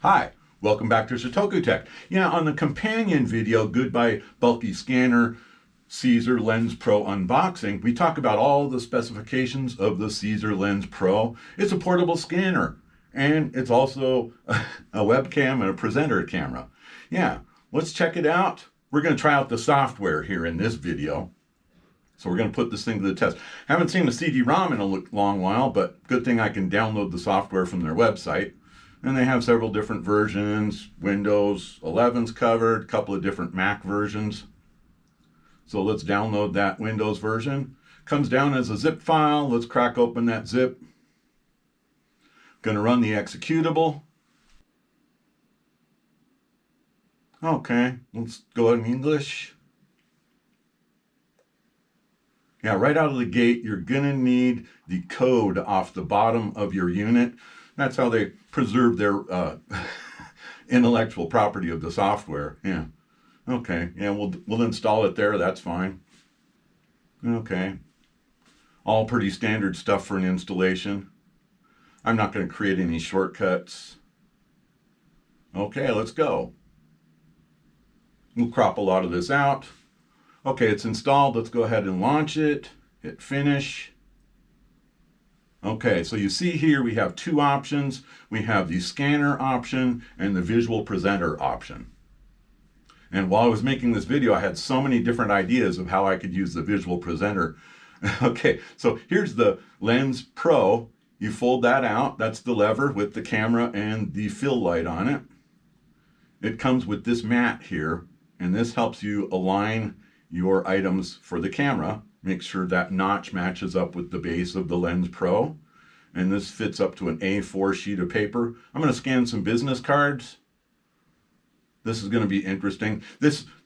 Hi, welcome back to Shotoku Tech. Yeah, on the companion video, Goodbye Bulky Scanner CZUR Lens Pro Unboxing, we talk about all the specifications of the CZUR Lens Pro. It's a portable scanner, and it's also a webcam and a presenter camera. Yeah, let's check it out. We're going to try out the software here in this video. So we're going to put this thing to the test. Haven't seen a CD-ROM in a long while, but good thing I can download the software from their website. And they have several different versions. Windows 11's covered, a couple of different Mac versions. So let's download that Windows version. Comes down as a zip file. Let's crack open that zip. Going to run the executable. Okay, let's go in English. Yeah, right out of the gate, you're going to need the code off the bottom of your unit. That's how they preserve their intellectual property of the software. Yeah. Okay. Yeah, we'll install it there. That's fine. Okay. All pretty standard stuff for an installation. I'm not going to create any shortcuts. Okay, let's go. We'll crop a lot of this out. Okay, it's installed. Let's go ahead and launch it. Hit finish. Okay, so you see here we have two options. We have the scanner option and the visual presenter option. And while I was making this video, I had so many different ideas of how I could use the visual presenter. Okay, so here's the Lens Pro. You fold that out. That's the lever with the camera and the fill light on it. It comes with this mat here, and this helps you align your items for the camera. Make sure that notch matches up with the base of the Lens Pro. And this fits up to an A4 sheet of paper. I'm going to scan some business cards. This is going to be interesting.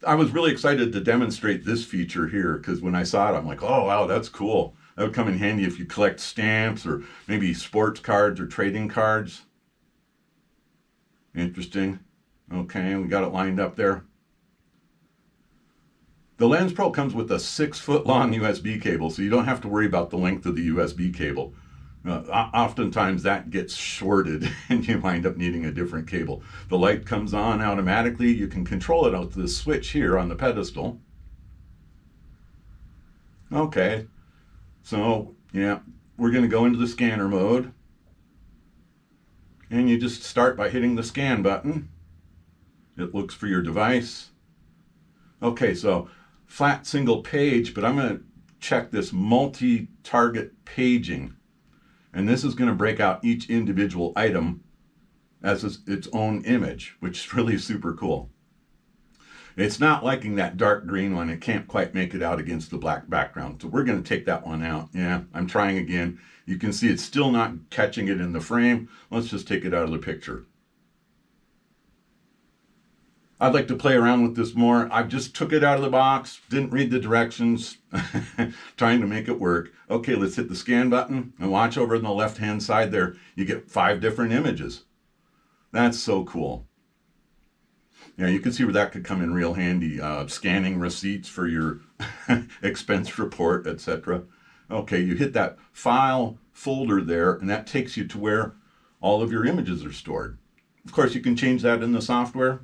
I was really excited to demonstrate this feature here because when I saw it, I'm like, oh, wow, that's cool. That would come in handy if you collect stamps or maybe sports cards or trading cards. Interesting. Okay, we got it lined up there. The Lens Pro comes with a 6-foot long USB cable, so you don't have to worry about the length of the USB cable. Oftentimes that gets shorted and you wind up needing a different cable. The light comes on automatically. You can control it out to the switch here on the pedestal. Okay, so yeah, we're going to go into the scanner mode. And you just start by hitting the scan button. It looks for your device. Okay, so flat single page, but I'm going to check this multi-target paging. And this is going to break out each individual item as its own image, which is really super cool. It's not liking that dark green one. It can't quite make it out against the black background. So we're going to take that one out. Yeah, I'm trying again. You can see it's still not catching it in the frame. Let's just take it out of the picture. I'd like to play around with this more. I just took it out of the box, didn't read the directions, trying to make it work. Okay, let's hit the scan button and watch over on the left-hand side there. You get 5 different images. That's so cool. Yeah, you can see where that could come in real handy. Scanning receipts for your expense report, etc. Okay, you hit that file folder there, and that takes you to where all of your images are stored. Of course, you can change that in the software.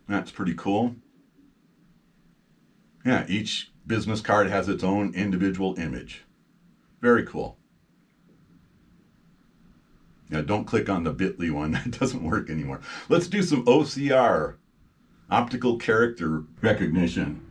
That's pretty cool. Yeah, each business card has its own individual image. Very cool. Yeah, don't click on the bit.ly one. It doesn't work anymore. Let's do some OCR, optical character recognition.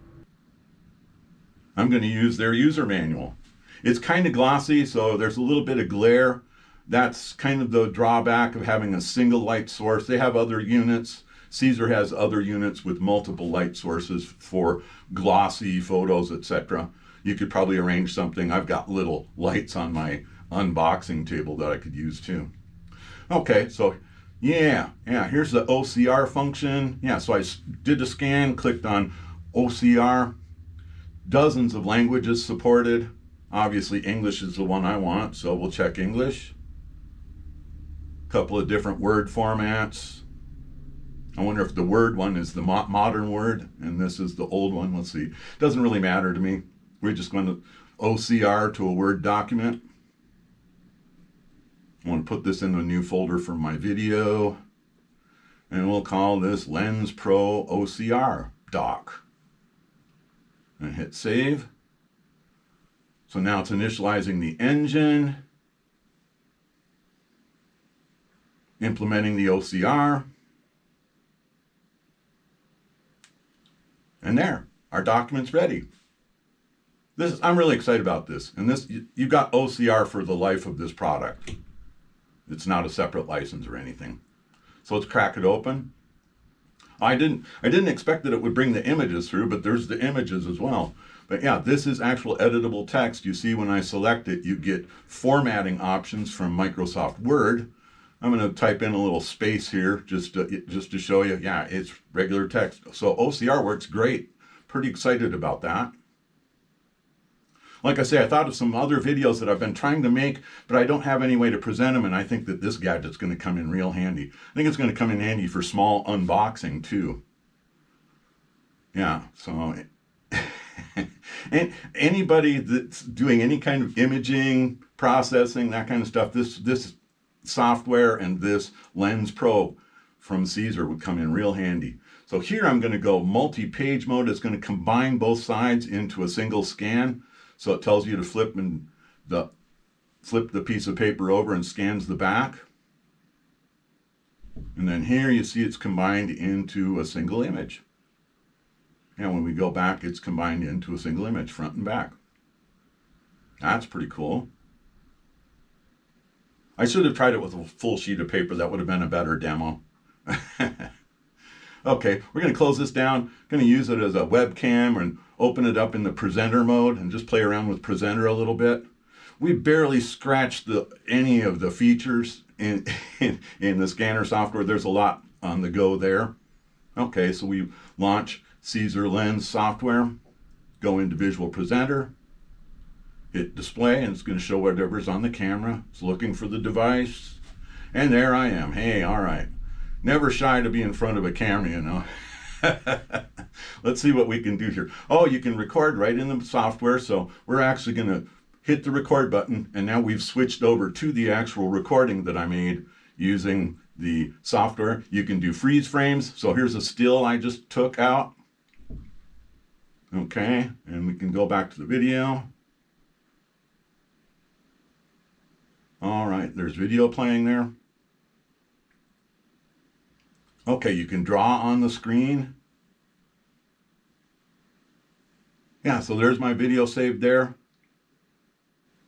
I'm going to use their user manual. It's kind of glossy, so there's a little bit of glare. That's kind of the drawback of having a single light source. They have other units. CZUR has other units with multiple light sources for glossy photos, etc. You could probably arrange something. I've got little lights on my unboxing table that I could use too. Okay, so yeah, here's the OCR function. Yeah, so I did a scan, clicked on OCR. Dozens of languages supported. Obviously, English is the one I want, so we'll check English. A couple of different word formats. I wonder if the Word one is the modern Word and this is the old one. Let's see. Doesn't really matter to me. We're just going to OCR to a Word document. I want to put this in a new folder for my video, and we'll call this Lens Pro OCR doc. And hit save. So now it's initializing the engine, implementing the OCR, and there, our document's ready. I'm really excited about this. And this, you've got OCR for the life of this product. It's not a separate license or anything. So let's crack it open. I didn't expect that it would bring the images through, but there's the images as well. But yeah, this is actual editable text. You see when I select it, you get formatting options from Microsoft Word. I'm going to type in a little space here just to show you. Yeah, it's regular text. So OCR works great. Pretty excited about that. Like I say, I thought of some other videos that I've been trying to make, but I don't have any way to present them, and I think that this gadget's going to come in real handy. I think it's going to come in handy for small unboxing, too. Yeah, so and anybody that's doing any kind of imaging, processing, that kind of stuff, this software and this Lens Pro from CZUR would come in real handy. So here I'm going to go multi-page mode. It's going to combine both sides into a single scan. So it tells you to flip the piece of paper over and scans the back. And then here you see it's combined into a single image. And when we go back, it's combined into a single image, front and back. That's pretty cool. I should have tried it with a full sheet of paper. That would have been a better demo. Okay, we're going to close this down. Going to use it as a webcam and open it up in the presenter mode and just play around with presenter a little bit. We barely scratched any of the features in the scanner software. There's a lot on the go there. Okay, so we launch CZUR Lens software, go into Visual Presenter, hit display, and it's going to show whatever's on the camera. It's looking for the device, and there I am. Hey, all right. Never shy to be in front of a camera, you know. Let's see what we can do here. Oh, you can record right in the software, so we're actually going to hit the record button, and now we've switched over to the actual recording that I made using the software. You can do freeze frames, so here's a still I just took out. Okay, and we can go back to the video. All right, there's video playing there. Okay, you can draw on the screen. Yeah, so there's my video saved there.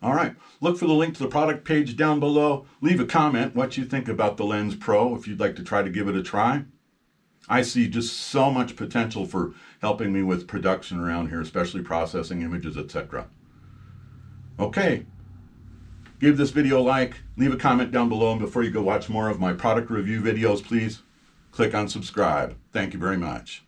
All right, look for the link to the product page down below. Leave a comment what you think about the Lens Pro if you'd like to try to give it a try. I see just so much potential for helping me with production around here, especially processing images, etc. Okay, give this video a like, leave a comment down below, and before you go watch more of my product review videos, please click on subscribe. Thank you very much.